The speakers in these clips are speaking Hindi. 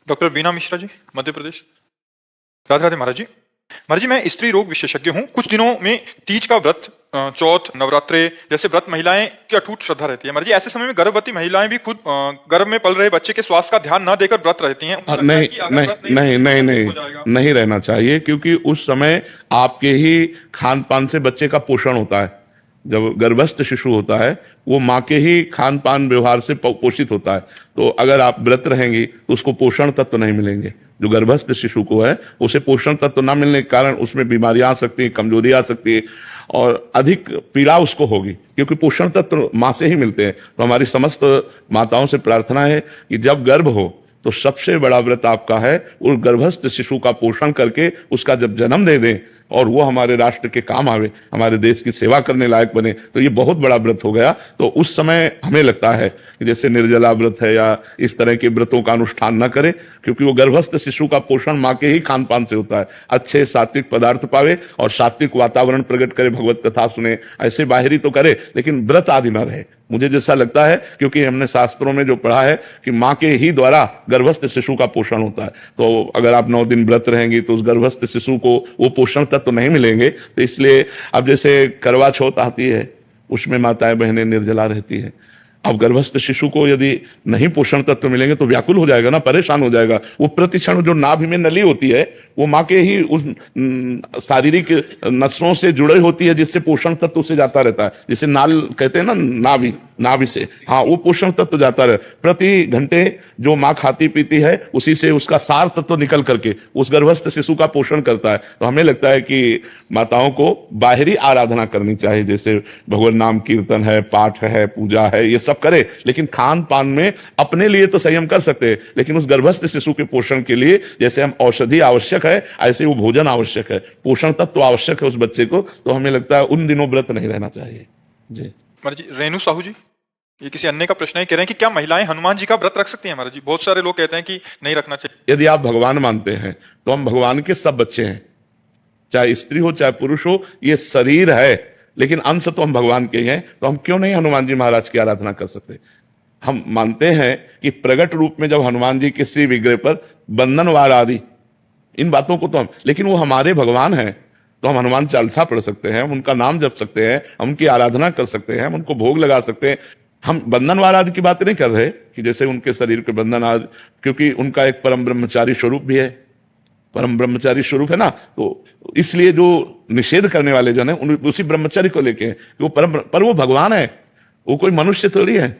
डॉक्टर बीना मिश्रा जी, मध्य प्रदेश। राधे राधे महाराज जी। महाराज जी, मैं स्त्री रोग विशेषज्ञ हूँ। कुछ दिनों में तीज का व्रत, चौथ, नवरात्रे जैसे व्रत महिलाएं की अटूट श्रद्धा रहती है। महाराज जी, ऐसे समय में गर्भवती महिलाएं भी खुद गर्भ में पल रहे बच्चे के स्वास्थ्य का ध्यान न देकर व्रत रहती हैं। नहीं नहीं नहीं नहीं नहीं नहीं रहना चाहिए, क्योंकि उस समय आपके ही खान पान से बच्चे का पोषण होता है। जब गर्भस्थ शिशु होता है वो माँ के ही खान पान व्यवहार से पोषित होता है। तो अगर आप व्रत रहेंगी तो उसको पोषण तत्व नहीं मिलेंगे। जो गर्भस्थ शिशु को है उसे पोषण तत्व ना मिलने के कारण उसमें बीमारियां आ सकती है, कमजोरी आ सकती है और अधिक पीड़ा उसको होगी, क्योंकि पोषण तत्व माँ से ही मिलते हैं। तो हमारी समस्त माताओं से प्रार्थना है कि जब गर्भ हो तो सबसे बड़ा व्रत आपका है उस गर्भस्थ शिशु का पोषण करके उसका जब जन्म दे दें और वो हमारे राष्ट्र के काम आवे, हमारे देश की सेवा करने लायक बने, तो ये बहुत बड़ा व्रत हो गया। तो उस समय हमें लगता है कि जैसे निर्जला व्रत है या इस तरह के व्रतों का अनुष्ठान न करे, क्योंकि वो गर्भस्थ शिशु का पोषण माँ के ही खान पान से होता है। अच्छे सात्विक पदार्थ पावे और सात्विक वातावरण प्रकट करे, भगवत कथा सुने, ऐसे बाहरी तो करे लेकिन व्रत आदि न रहे। मुझे जैसा लगता है, क्योंकि हमने शास्त्रों में जो पढ़ा है कि माँ के ही द्वारा गर्भस्थ शिशु का पोषण होता है। तो अगर आप 9 दिन व्रत रहेंगी तो उस गर्भस्थ शिशु को वो पोषण तत्व तो नहीं मिलेंगे। तो इसलिए अब जैसे करवा चौथ आती है उसमें माताएं बहनें निर्जला रहती है। अब गर्भस्थ शिशु को यदि नहीं पोषण तत्व मिलेंगे तो व्याकुल हो जाएगा ना, परेशान हो जाएगा। वो प्रतिक्षण जो नाभि में नली होती है वो माँ के ही उस शारीरिक नसों से जुड़े होती है, जिससे पोषण तत्व से जाता रहता है। जैसे नाल कहते हैं ना, नाभि से, हाँ, वो पोषण तत्व जाता रहे। प्रति घंटे जो माँ खाती पीती है उसी से उसका सार तत्व निकल करके उस गर्भस्थ शिशु का पोषण करता है। तो हमें लगता है कि माताओं को बाहरी आराधना करनी चाहिए, जैसे भगवान नाम कीर्तन है, पाठ है, पूजा है, ये सब करे, लेकिन खान पान में अपने लिए तो संयम कर सकते हैं, लेकिन उस गर्भस्थ शिशु के पोषण के लिए जैसे हम औषधि आवश्यक है ऐसे वो भोजन आवश्यक है, पोषण तत्व आवश्यक है उस बच्चे को। तो हमें लगता है उन दिनों व्रत नहीं रहना चाहिए जी। महाराज जी, रेणु साहू जी, ये किसी अन्य का प्रश्न है, कह रहे हैं कि क्या महिलाएं हनुमान जी का व्रत रख सकती हैं? महाराज जी, बहुत सारे लोग कहते हैं कि नहीं रखना चाहिए। यदि आप भगवान मानते हैं तो हम भगवान के सब बच्चे हैं, चाहे स्त्री हो चाहे पुरुष हो, ये शरीर है लेकिन अंश तो हम भगवान के हैं। तो हम क्यों नहीं हनुमान जी महाराज की आराधना कर सकते? हम मानते हैं कि प्रगट रूप में जब हनुमान जी के श्री विग्रह पर बंधन वार आदि इन बातों को तो हम, लेकिन वो हमारे भगवान हैं तो हम हनुमान चालीसा पढ़ सकते हैं, हम उनका नाम जप सकते हैं, हम उनकी आराधना कर सकते हैं, हम उनको भोग लगा सकते हैं। हम बंधनवार आदि की बात नहीं कर रहे कि जैसे उनके शरीर के बंधन आदि, क्योंकि उनका एक परम ब्रह्मचारी स्वरूप भी है, परम ब्रह्मचारी स्वरूप है ना। तो इसलिए जो निषेध करने वाले जन है उसी ब्रह्मचारी को लेके कि वो परम, पर वो भगवान है, वो कोई मनुष्य थोड़ी है।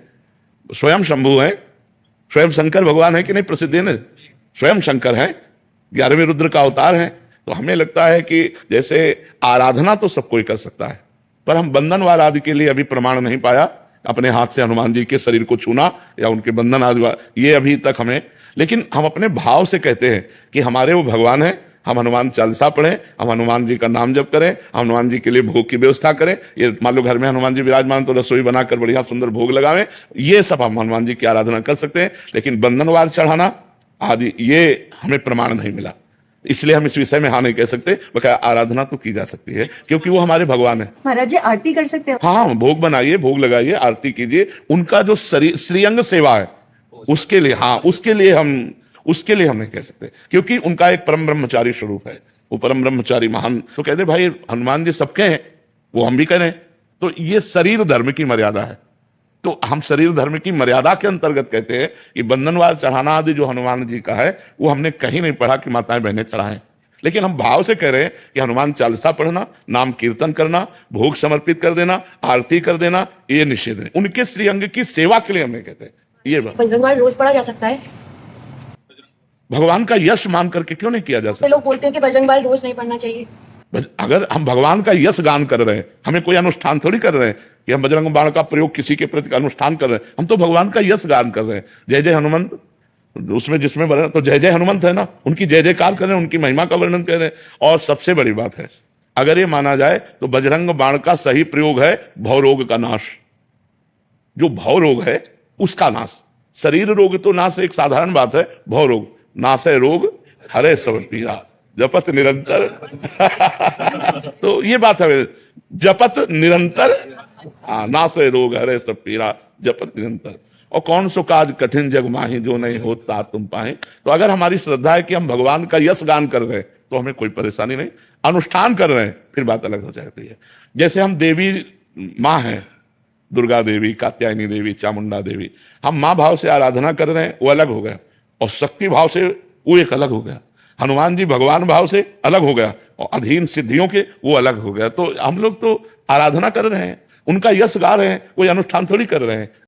स्वयं शंभु है, स्वयं शंकर भगवान है कि नहीं, प्रसिद्ध है ना, स्वयं शंकर है, 11वें रुद्र का अवतार है। तो हमें लगता है कि जैसे आराधना तो सब कोई कर सकता है, पर हम बंधनवार आदि के लिए अभी प्रमाण नहीं पाया अपने हाथ से हनुमान जी के शरीर को छूना या उनके बंधन आदि, ये अभी तक हमें। लेकिन हम अपने भाव से कहते हैं कि हमारे वो भगवान है, हम हनुमान चालीसा पढ़ें, हम हनुमान जी का नाम जप करें, हम हनुमान जी के लिए भोग की व्यवस्था करें। ये मान लो घर में हनुमान जी विराजमान तो रसोई बनाकर बढ़िया सुंदर भोग लगावें, ये सब हम हनुमान जी की आराधना कर सकते हैं। लेकिन बंधनवार चढ़ाना आदि ये हमें प्रमाण नहीं मिला, इसलिए हम इस विषय में हाँ नहीं कह सकते। बकाया आराधना तो की जा सकती है क्योंकि वो हमारे भगवान है। महाराज जी, आरती कर सकते हो? हाँ, भोग बनाइए, भोग लगाइए, आरती कीजिए। उनका जो श्रीअंग सेवा है उसके लिए, हाँ, उसके लिए हम नहीं कह सकते, क्योंकि उनका एक परम ब्रह्मचारी स्वरूप है। वो परम ब्रह्मचारी महान, तो कहते भाई हनुमान जी सबके हैं, वो हम भी करें। तो ये शरीर धर्म की मर्यादा है। तो हम शरीर धर्म की मर्यादा के अंतर्गत कहते हैं कि बंधनवार चढ़ाना आदि जो हनुमान जी का है वो हमने कहीं नहीं पढ़ा कि माताएं बहनें चढ़ाएं। लेकिन हम भाव से कह रहे हैं कि हनुमान चालीसा पढ़ना, नाम कीर्तन करना, भोग समर्पित कर देना, आरती कर देना, ये निषेध है। उनके श्रीअंग की सेवा के लिए हमने कहते हैं ये बात। बजरंगबाण रोज पढ़ा जा सकता है? भगवान का यश मान करके क्यों नहीं किया जा सकता? लोग बोलते हैं कि बजरंगबाण रोज नहीं पढ़ना चाहिए। अगर हम भगवान का यश गान कर रहे हैं, हमें कोई अनुष्ठान थोड़ी कर रहे हैं कि हम बजरंग बाण का प्रयोग किसी के प्रति अनुष्ठान कर रहे हैं, हम तो भगवान का यश गान कर रहे हैं। जय जय हनुमंत, उसमें जिसमें वर्णन तो जय जय हनुमंत है ना, उनकी जय जयकार कर रहे हैं, उनकी महिमा का वर्णन कर रहे हैं। और सबसे बड़ी बात है, अगर ये माना जाए तो बजरंग बाण का सही प्रयोग है भवरोग का नाश। जो भव रोग है उसका नाश, शरीर रोग तो नाश एक साधारण बात है, भव रोग नाश है रोग हरे सब पीरा जपत निरंतर तो ये बात है, जपत निरंतर, नाश है रोग हरे सब पीरा जपत निरंतर। और कौन सो काज कठिन जग माही जो नहीं होता तुम पाए। तो अगर हमारी श्रद्धा है कि हम भगवान का यश गान कर रहे हैं तो हमें कोई परेशानी नहीं, अनुष्ठान कर रहे हैं फिर बात अलग हो जाती है। जैसे हम देवी माँ हैं, दुर्गा देवी, कात्यायनी देवी, चामुंडा देवी, हम माँ भाव से आराधना कर रहे हैं वो अलग हो गया, और शक्ति भाव से वो एक अलग हो गया। हनुमान जी भगवान भाव से अलग हो गया और अधीन सिद्धियों के वो अलग हो गया। तो हम लोग तो आराधना कर रहे हैं, उनका यश गा रहे हैं, कोई अनुष्ठान थोड़ी कर रहे हैं।